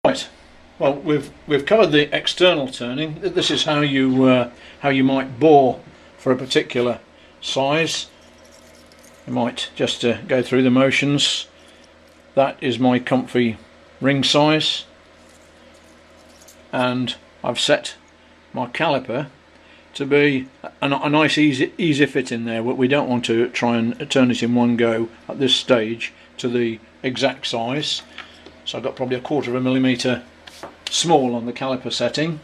Right, well we've covered the external turning. This is how you might bore for a particular size. You might just go through the motions. That is my comfy ring size, and I've set my caliper to be a nice easy fit in there. We don't want to try and turn it in one go at this stage to the exact size. So I've got probably a 1/4 of a millimetre small on the caliper setting.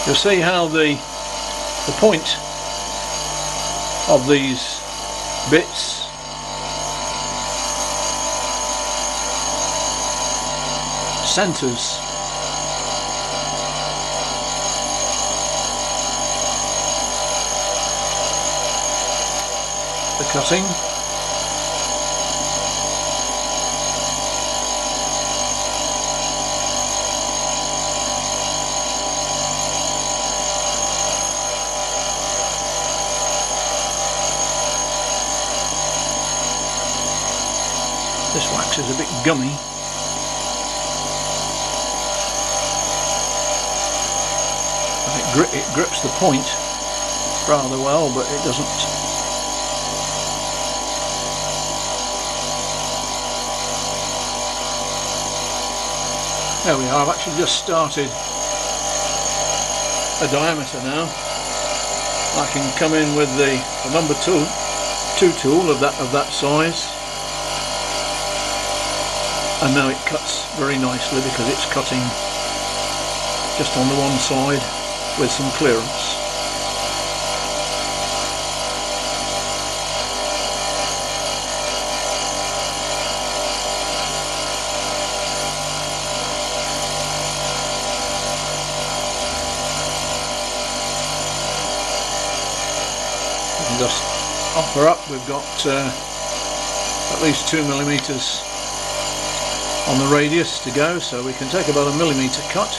You'll see how the point of these bits centres the cutting. This wax is a bit gummy. It grips the point rather well, but it doesn't. There we are. I've actually just started a diameter now. I can come in with the number 2 tool of that size. And now it cuts very nicely because it's cutting just on the one side with some clearance. We can just offer up. We've got at least 2 millimeters on the radius to go, so we can take about a millimetre cut.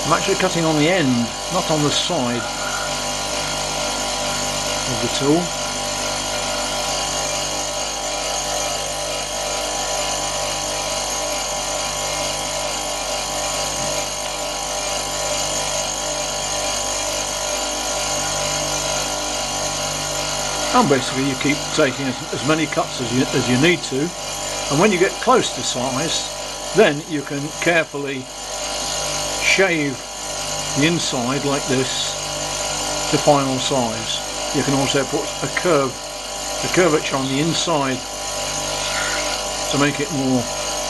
I'm actually cutting on the end, not on the side of the tool. And basically you keep taking as many cuts as you need to, and when you get close to size, then you can carefully shave the inside like this to final size. You can also put a curvature on the inside to make it more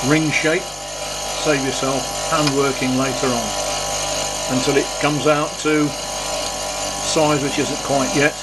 ring shape. Save yourself hand working later on until it comes out to size which isn't quite yet.